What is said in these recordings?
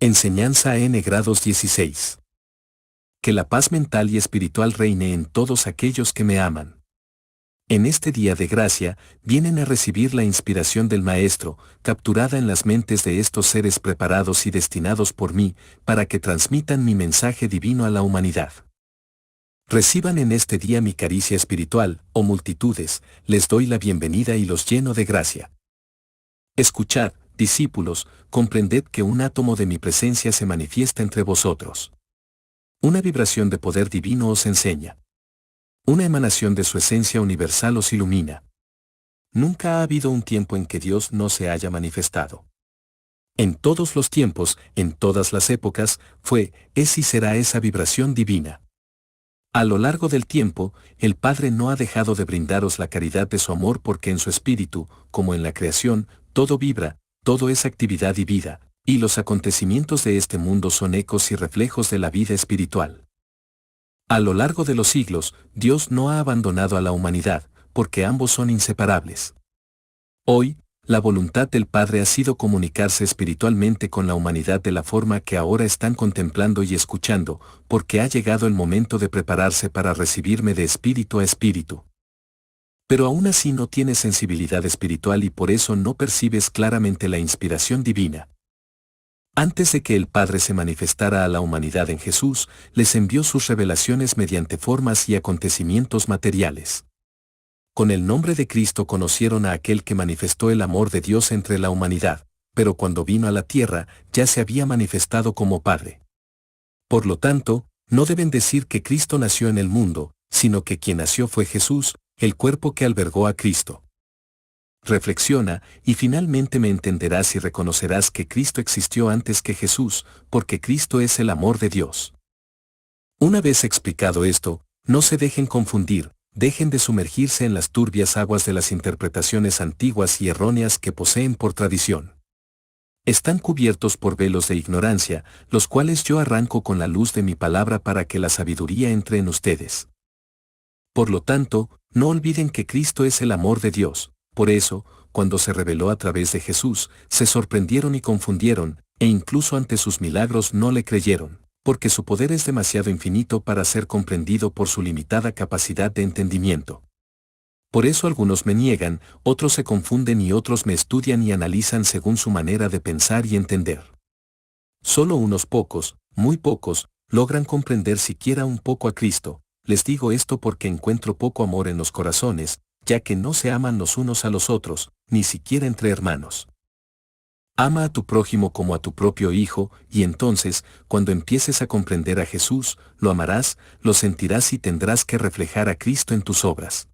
Enseñanza N grados 16. Que la paz mental y espiritual reine en todos aquellos que me aman. En este día de gracia, vienen a recibir la inspiración del Maestro, capturada en las mentes de estos seres preparados y destinados por mí, para que transmitan mi mensaje divino a la humanidad. Reciban en este día mi caricia espiritual, oh multitudes, les doy la bienvenida y los lleno de gracia. Escuchad, discípulos, comprended que un átomo de mi presencia se manifiesta entre vosotros. Una vibración de poder divino os enseña. Una emanación de su esencia universal os ilumina. Nunca ha habido un tiempo en que Dios no se haya manifestado. En todos los tiempos, en todas las épocas, fue, es y será esa vibración divina. A lo largo del tiempo, el Padre no ha dejado de brindaros la caridad de su amor porque en su espíritu, como en la creación, todo vibra, todo es actividad y vida, y los acontecimientos de este mundo son ecos y reflejos de la vida espiritual. A lo largo de los siglos, Dios no ha abandonado a la humanidad, porque ambos son inseparables. Hoy, la voluntad del Padre ha sido comunicarse espiritualmente con la humanidad de la forma que ahora están contemplando y escuchando, porque ha llegado el momento de prepararse para recibirme de espíritu a espíritu. Pero aún así no tienes sensibilidad espiritual y por eso no percibes claramente la inspiración divina. Antes de que el Padre se manifestara a la humanidad en Jesús, les envió sus revelaciones mediante formas y acontecimientos materiales. Con el nombre de Cristo conocieron a aquel que manifestó el amor de Dios entre la humanidad, pero cuando vino a la tierra, ya se había manifestado como Padre. Por lo tanto, no deben decir que Cristo nació en el mundo, sino que quien nació fue Jesús, el cuerpo que albergó a Cristo. Reflexiona, y finalmente me entenderás y reconocerás que Cristo existió antes que Jesús, porque Cristo es el amor de Dios. Una vez explicado esto, no se dejen confundir, dejen de sumergirse en las turbias aguas de las interpretaciones antiguas y erróneas que poseen por tradición. Están cubiertos por velos de ignorancia, los cuales yo arranco con la luz de mi palabra para que la sabiduría entre en ustedes. Por lo tanto, no olviden que Cristo es el amor de Dios. Por eso, cuando se reveló a través de Jesús, se sorprendieron y confundieron, e incluso ante sus milagros no le creyeron, porque su poder es demasiado infinito para ser comprendido por su limitada capacidad de entendimiento. Por eso algunos me niegan, otros se confunden y otros me estudian y analizan según su manera de pensar y entender. Solo unos pocos, muy pocos, logran comprender siquiera un poco a Cristo. Les digo esto porque encuentro poco amor en los corazones, ya que no se aman los unos a los otros, ni siquiera entre hermanos. Ama a tu prójimo como a tu propio hijo, y entonces, cuando empieces a comprender a Jesús, lo amarás, lo sentirás y tendrás que reflejar a Cristo en tus obras.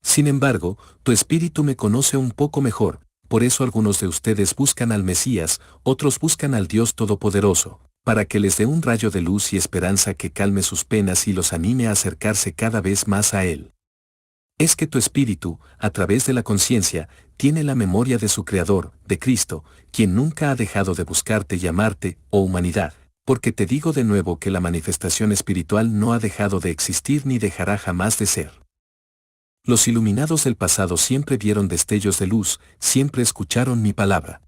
Sin embargo, tu espíritu me conoce un poco mejor, por eso algunos de ustedes buscan al Mesías, otros buscan al Dios Todopoderoso, para que les dé un rayo de luz y esperanza que calme sus penas y los anime a acercarse cada vez más a Él. Es que tu espíritu, a través de la conciencia, tiene la memoria de su Creador, de Cristo, quien nunca ha dejado de buscarte y amarte, oh humanidad, porque te digo de nuevo que la manifestación espiritual no ha dejado de existir ni dejará jamás de ser. Los iluminados del pasado siempre vieron destellos de luz, siempre escucharon mi palabra.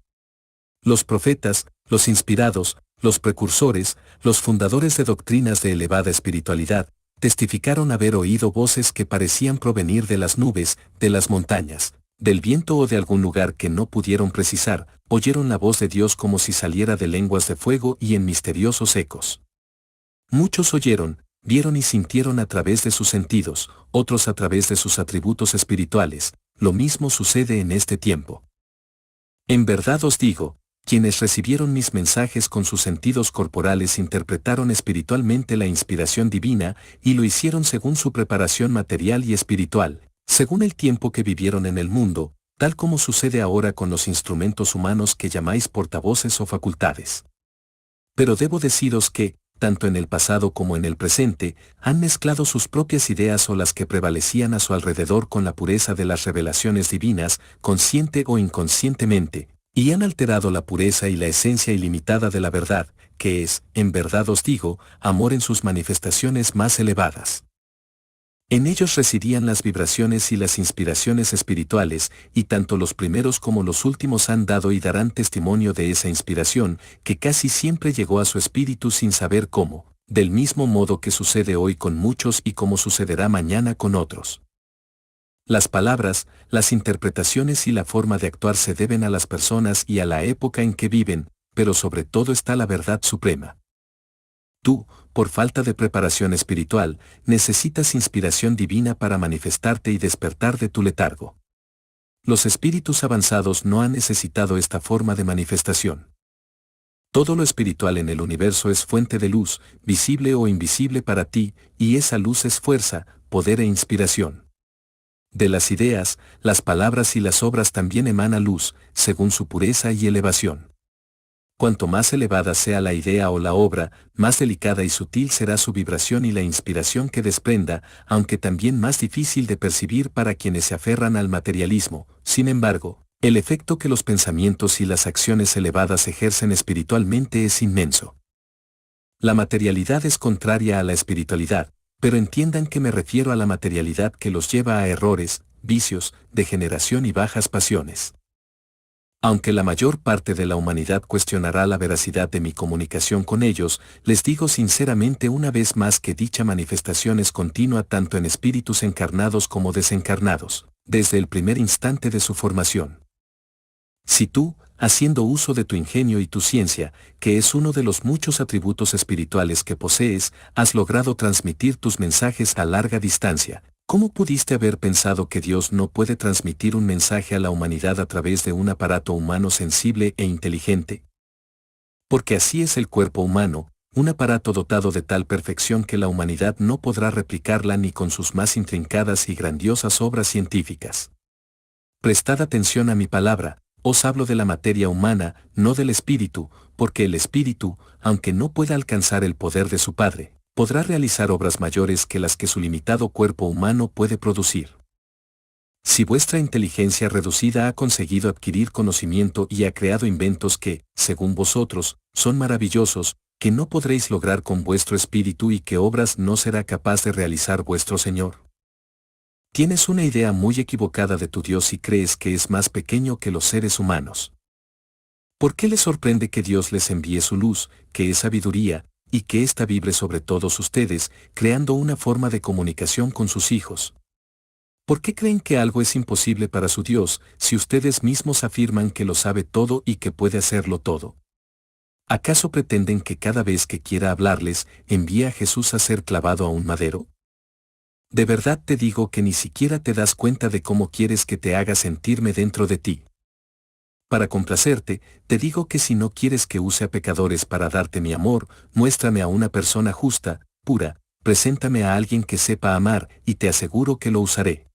Los profetas, los inspirados, los precursores, los fundadores de doctrinas de elevada espiritualidad, testificaron haber oído voces que parecían provenir de las nubes, de las montañas, del viento o de algún lugar que no pudieron precisar, oyeron la voz de Dios como si saliera de lenguas de fuego y en misteriosos ecos. Muchos oyeron, vieron y sintieron a través de sus sentidos, otros a través de sus atributos espirituales, lo mismo sucede en este tiempo. En verdad os digo, quienes recibieron mis mensajes con sus sentidos corporales interpretaron espiritualmente la inspiración divina y lo hicieron según su preparación material y espiritual, según el tiempo que vivieron en el mundo, tal como sucede ahora con los instrumentos humanos que llamáis portavoces o facultades. Pero debo deciros que, tanto en el pasado como en el presente, han mezclado sus propias ideas o las que prevalecían a su alrededor con la pureza de las revelaciones divinas, consciente o inconscientemente, y han alterado la pureza y la esencia ilimitada de la verdad, que es, en verdad os digo, amor en sus manifestaciones más elevadas. En ellos residían las vibraciones y las inspiraciones espirituales, y tanto los primeros como los últimos han dado y darán testimonio de esa inspiración, que casi siempre llegó a su espíritu sin saber cómo, del mismo modo que sucede hoy con muchos y como sucederá mañana con otros. Las palabras, las interpretaciones y la forma de actuar se deben a las personas y a la época en que viven, pero sobre todo está la verdad suprema. Tú, por falta de preparación espiritual, necesitas inspiración divina para manifestarte y despertar de tu letargo. Los espíritus avanzados no han necesitado esta forma de manifestación. Todo lo espiritual en el universo es fuente de luz, visible o invisible para ti, y esa luz es fuerza, poder e inspiración. De las ideas, las palabras y las obras también emana luz, según su pureza y elevación. Cuanto más elevada sea la idea o la obra, más delicada y sutil será su vibración y la inspiración que desprenda, aunque también más difícil de percibir para quienes se aferran al materialismo. Sin embargo, el efecto que los pensamientos y las acciones elevadas ejercen espiritualmente es inmenso. La materialidad es contraria a la espiritualidad, pero entiendan que me refiero a la materialidad que los lleva a errores, vicios, degeneración y bajas pasiones. Aunque la mayor parte de la humanidad cuestionará la veracidad de mi comunicación con ellos, les digo sinceramente una vez más que dicha manifestación es continua tanto en espíritus encarnados como desencarnados, desde el primer instante de su formación. Si tú, haciendo uso de tu ingenio y tu ciencia, que es uno de los muchos atributos espirituales que posees, has logrado transmitir tus mensajes a larga distancia, ¿cómo pudiste haber pensado que Dios no puede transmitir un mensaje a la humanidad a través de un aparato humano sensible e inteligente? Porque así es el cuerpo humano, un aparato dotado de tal perfección que la humanidad no podrá replicarla ni con sus más intrincadas y grandiosas obras científicas. Prestad atención a mi palabra, os hablo de la materia humana, no del espíritu, porque el espíritu, aunque no pueda alcanzar el poder de su Padre, podrá realizar obras mayores que las que su limitado cuerpo humano puede producir. Si vuestra inteligencia reducida ha conseguido adquirir conocimiento y ha creado inventos que, según vosotros, son maravillosos, que no podréis lograr con vuestro espíritu y que obras no será capaz de realizar vuestro Señor. Tienes una idea muy equivocada de tu Dios y crees que es más pequeño que los seres humanos. ¿Por qué les sorprende que Dios les envíe su luz, que es sabiduría, y que ésta vibre sobre todos ustedes, creando una forma de comunicación con sus hijos? ¿Por qué creen que algo es imposible para su Dios, si ustedes mismos afirman que lo sabe todo y que puede hacerlo todo? ¿Acaso pretenden que cada vez que quiera hablarles, envíe a Jesús a ser clavado a un madero? De verdad te digo que ni siquiera te das cuenta de cómo quieres que te haga sentirme dentro de ti. Para complacerte, te digo que si no quieres que use a pecadores para darte mi amor, muéstrame a una persona justa, pura, preséntame a alguien que sepa amar, y te aseguro que lo usaré.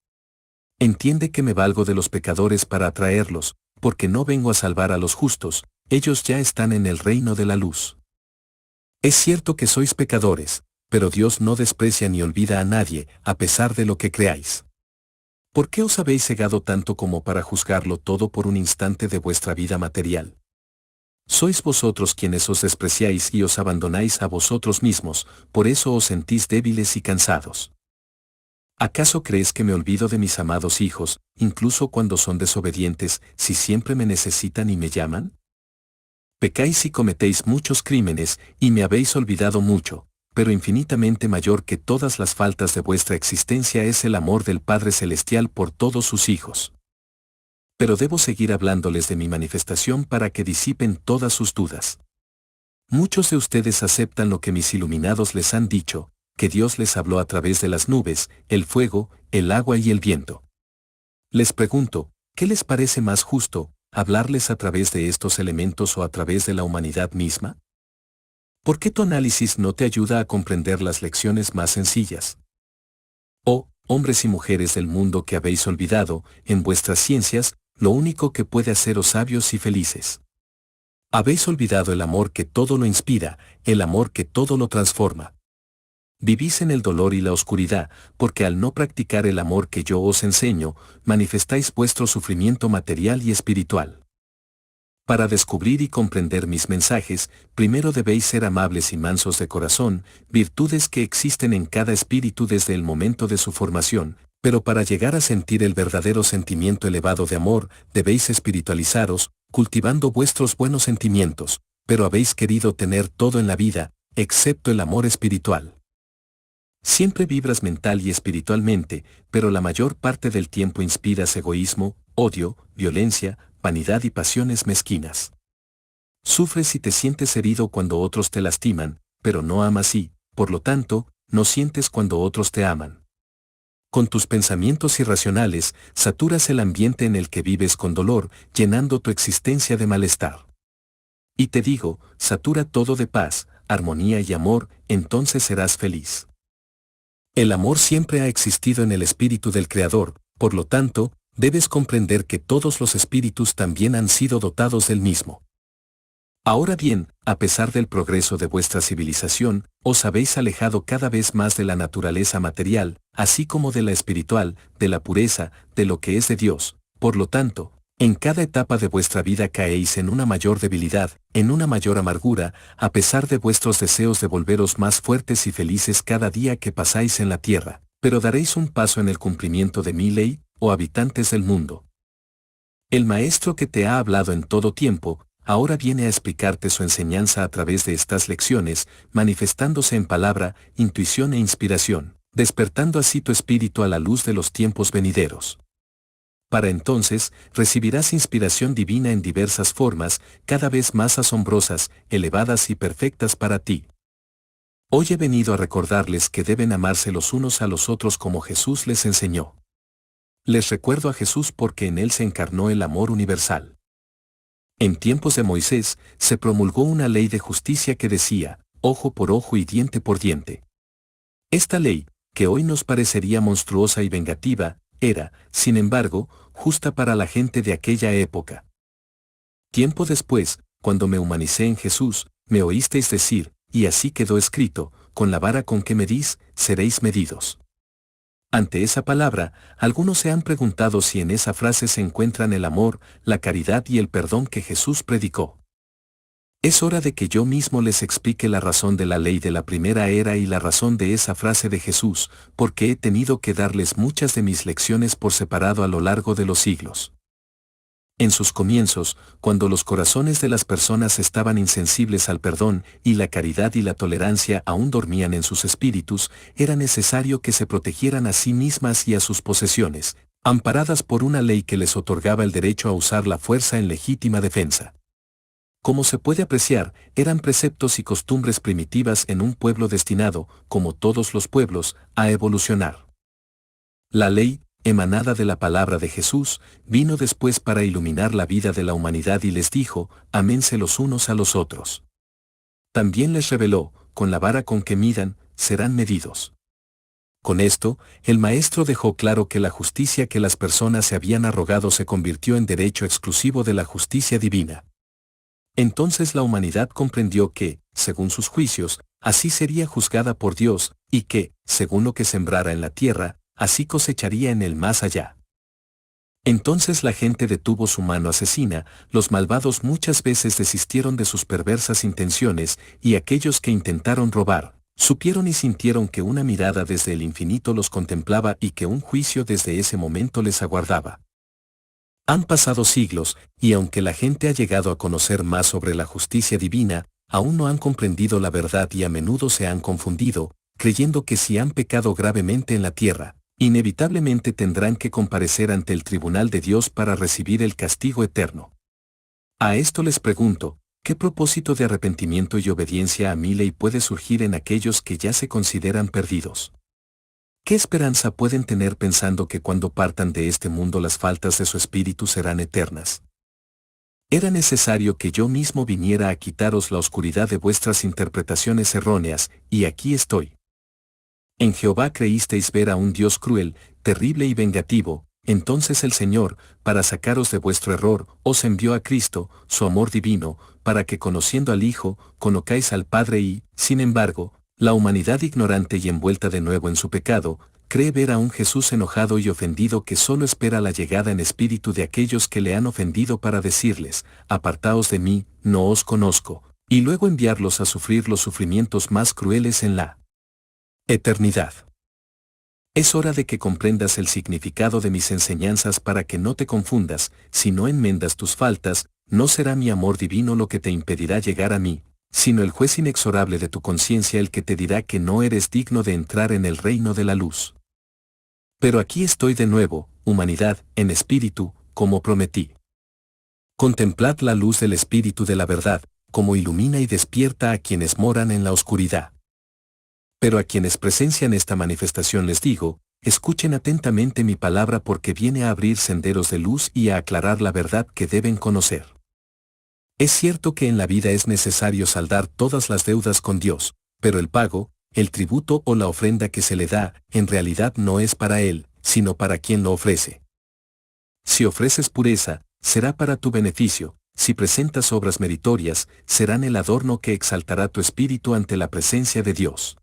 Entiende que me valgo de los pecadores para atraerlos, porque no vengo a salvar a los justos, ellos ya están en el reino de la luz. Es cierto que sois pecadores, pero Dios no desprecia ni olvida a nadie, a pesar de lo que creáis. ¿Por qué os habéis cegado tanto como para juzgarlo todo por un instante de vuestra vida material? Sois vosotros quienes os despreciáis y os abandonáis a vosotros mismos, por eso os sentís débiles y cansados. ¿Acaso crees que me olvido de mis amados hijos, incluso cuando son desobedientes, si siempre me necesitan y me llaman? Pecáis y cometéis muchos crímenes, y me habéis olvidado mucho, pero infinitamente mayor que todas las faltas de vuestra existencia es el amor del Padre Celestial por todos sus hijos. Pero debo seguir hablándoles de mi manifestación para que disipen todas sus dudas. Muchos de ustedes aceptan lo que mis iluminados les han dicho, que Dios les habló a través de las nubes, el fuego, el agua y el viento. Les pregunto, ¿qué les parece más justo, hablarles a través de estos elementos o a través de la humanidad misma? ¿Por qué tu análisis no te ayuda a comprender las lecciones más sencillas? Oh, hombres y mujeres del mundo que habéis olvidado, en vuestras ciencias, lo único que puede haceros sabios y felices. Habéis olvidado el amor que todo lo inspira, el amor que todo lo transforma. Vivís en el dolor y la oscuridad, porque al no practicar el amor que yo os enseño, manifestáis vuestro sufrimiento material y espiritual. Para descubrir y comprender mis mensajes, primero debéis ser amables y mansos de corazón, virtudes que existen en cada espíritu desde el momento de su formación, pero para llegar a sentir el verdadero sentimiento elevado de amor, debéis espiritualizaros, cultivando vuestros buenos sentimientos, pero habéis querido tener todo en la vida, excepto el amor espiritual. Siempre vibras mental y espiritualmente, pero la mayor parte del tiempo inspiras egoísmo, odio, violencia, vanidad y pasiones mezquinas. Sufres y te sientes herido cuando otros te lastiman, pero no amas y, por lo tanto, no sientes cuando otros te aman. Con tus pensamientos irracionales, saturas el ambiente en el que vives con dolor, llenando tu existencia de malestar. Y te digo, satura todo de paz, armonía y amor, entonces serás feliz. El amor siempre ha existido en el espíritu del Creador, por lo tanto, debes comprender que todos los espíritus también han sido dotados del mismo. Ahora bien, a pesar del progreso de vuestra civilización, os habéis alejado cada vez más de la naturaleza material, así como de la espiritual, de la pureza, de lo que es de Dios. Por lo tanto, en cada etapa de vuestra vida caéis en una mayor debilidad, en una mayor amargura, a pesar de vuestros deseos de volveros más fuertes y felices cada día que pasáis en la tierra, pero daréis un paso en el cumplimiento de mi ley, oh habitantes del mundo. El Maestro que te ha hablado en todo tiempo, ahora viene a explicarte su enseñanza a través de estas lecciones, manifestándose en palabra, intuición e inspiración, despertando así tu espíritu a la luz de los tiempos venideros. Para entonces, recibirás inspiración divina en diversas formas, cada vez más asombrosas, elevadas y perfectas para ti. Hoy he venido a recordarles que deben amarse los unos a los otros como Jesús les enseñó. Les recuerdo a Jesús porque en él se encarnó el amor universal. En tiempos de Moisés, se promulgó una ley de justicia que decía, ojo por ojo y diente por diente. Esta ley, que hoy nos parecería monstruosa y vengativa, era, sin embargo, justa para la gente de aquella época. Tiempo después, cuando me humanicé en Jesús, me oísteis decir, y así quedó escrito, con la vara con que medís, seréis medidos. Ante esa palabra, algunos se han preguntado si en esa frase se encuentran el amor, la caridad y el perdón que Jesús predicó. Es hora de que yo mismo les explique la razón de la ley de la primera era y la razón de esa frase de Jesús, porque he tenido que darles muchas de mis lecciones por separado a lo largo de los siglos. En sus comienzos, cuando los corazones de las personas estaban insensibles al perdón, y la caridad y la tolerancia aún dormían en sus espíritus, era necesario que se protegieran a sí mismas y a sus posesiones, amparadas por una ley que les otorgaba el derecho a usar la fuerza en legítima defensa. Como se puede apreciar, eran preceptos y costumbres primitivas en un pueblo destinado, como todos los pueblos, a evolucionar. La ley, emanada de la palabra de Jesús, vino después para iluminar la vida de la humanidad y les dijo, aménse los unos a los otros. También les reveló, con la vara con que midan, serán medidos. Con esto, el Maestro dejó claro que la justicia que las personas se habían arrogado se convirtió en derecho exclusivo de la justicia divina. Entonces la humanidad comprendió que, según sus juicios, así sería juzgada por Dios, y que, según lo que sembrara en la tierra, así cosecharía en el más allá. Entonces la gente detuvo su mano asesina, los malvados muchas veces desistieron de sus perversas intenciones, y aquellos que intentaron robar, supieron y sintieron que una mirada desde el infinito los contemplaba y que un juicio desde ese momento les aguardaba. Han pasado siglos, y aunque la gente ha llegado a conocer más sobre la justicia divina, aún no han comprendido la verdad y a menudo se han confundido, creyendo que si han pecado gravemente en la tierra, inevitablemente tendrán que comparecer ante el tribunal de Dios para recibir el castigo eterno. A esto les pregunto, ¿qué propósito de arrepentimiento y obediencia a mi ley puede surgir en aquellos que ya se consideran perdidos? ¿Qué esperanza pueden tener pensando que cuando partan de este mundo las faltas de su espíritu serán eternas? Era necesario que yo mismo viniera a quitaros la oscuridad de vuestras interpretaciones erróneas, y aquí estoy. En Jehová creísteis ver a un Dios cruel, terrible y vengativo, entonces el Señor, para sacaros de vuestro error, os envió a Cristo, su amor divino, para que conociendo al Hijo, conozcáis al Padre y, sin embargo, la humanidad ignorante y envuelta de nuevo en su pecado, cree ver a un Jesús enojado y ofendido que solo espera la llegada en espíritu de aquellos que le han ofendido para decirles, apartaos de mí, no os conozco, y luego enviarlos a sufrir los sufrimientos más crueles en la eternidad. Es hora de que comprendas el significado de mis enseñanzas para que no te confundas. Si no enmendas tus faltas, no será mi amor divino lo que te impedirá llegar a mí, sino el juez inexorable de tu conciencia el que te dirá que no eres digno de entrar en el reino de la luz. Pero aquí estoy de nuevo, humanidad, en espíritu, como prometí. Contemplad la luz del espíritu de la verdad, como ilumina y despierta a quienes moran en la oscuridad. Pero a quienes presencian esta manifestación les digo, escuchen atentamente mi palabra porque viene a abrir senderos de luz y a aclarar la verdad que deben conocer. Es cierto que en la vida es necesario saldar todas las deudas con Dios, pero el pago, el tributo o la ofrenda que se le da, en realidad no es para Él, sino para quien lo ofrece. Si ofreces pureza, será para tu beneficio, si presentas obras meritorias, serán el adorno que exaltará tu espíritu ante la presencia de Dios.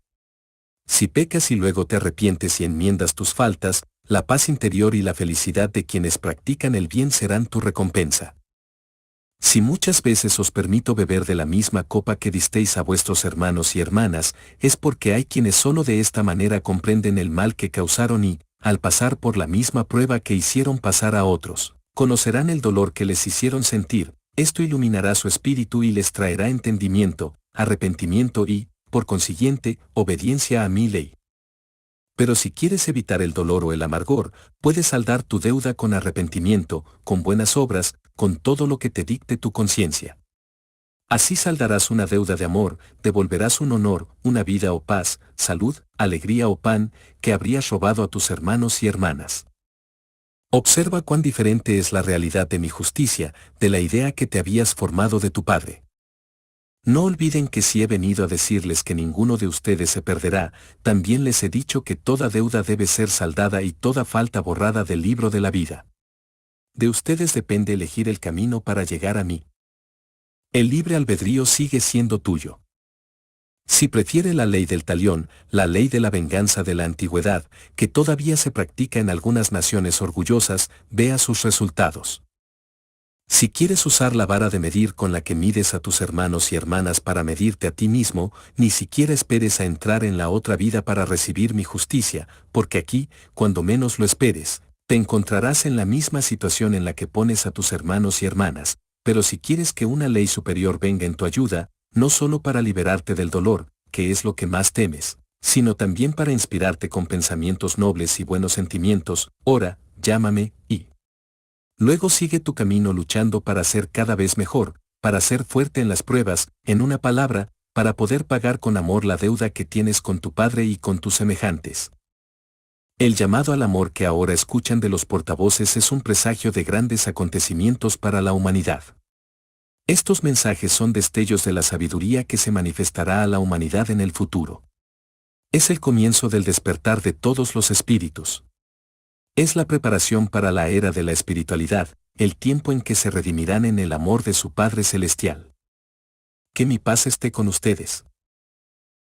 Si pecas y luego te arrepientes y enmiendas tus faltas, la paz interior y la felicidad de quienes practican el bien serán tu recompensa. Si muchas veces os permito beber de la misma copa que disteis a vuestros hermanos y hermanas, es porque hay quienes solo de esta manera comprenden el mal que causaron y, al pasar por la misma prueba que hicieron pasar a otros, conocerán el dolor que les hicieron sentir. Esto iluminará su espíritu y les traerá entendimiento, arrepentimiento y, por consiguiente, obediencia a mi ley. Pero si quieres evitar el dolor o el amargor, puedes saldar tu deuda con arrepentimiento, con buenas obras, con todo lo que te dicte tu conciencia. Así saldarás una deuda de amor, devolverás un honor, una vida o paz, salud, alegría o pan, que habrías robado a tus hermanos y hermanas. Observa cuán diferente es la realidad de mi justicia, de la idea que te habías formado de tu Padre. No olviden que si he venido a decirles que ninguno de ustedes se perderá, también les he dicho que toda deuda debe ser saldada y toda falta borrada del libro de la vida. De ustedes depende elegir el camino para llegar a mí. El libre albedrío sigue siendo tuyo. Si prefiere la ley del talión, la ley de la venganza de la antigüedad, que todavía se practica en algunas naciones orgullosas, vea sus resultados. Si quieres usar la vara de medir con la que mides a tus hermanos y hermanas para medirte a ti mismo, ni siquiera esperes a entrar en la otra vida para recibir mi justicia, porque aquí, cuando menos lo esperes, te encontrarás en la misma situación en la que pones a tus hermanos y hermanas. Pero si quieres que una ley superior venga en tu ayuda, no solo para liberarte del dolor, que es lo que más temes, sino también para inspirarte con pensamientos nobles y buenos sentimientos, ora, llámame, y luego sigue tu camino luchando para ser cada vez mejor, para ser fuerte en las pruebas, en una palabra, para poder pagar con amor la deuda que tienes con tu Padre y con tus semejantes. El llamado al amor que ahora escuchan de los portavoces es un presagio de grandes acontecimientos para la humanidad. Estos mensajes son destellos de la sabiduría que se manifestará a la humanidad en el futuro. Es el comienzo del despertar de todos los espíritus. Es la preparación para la era de la espiritualidad, el tiempo en que se redimirán en el amor de su Padre Celestial. Que mi paz esté con ustedes.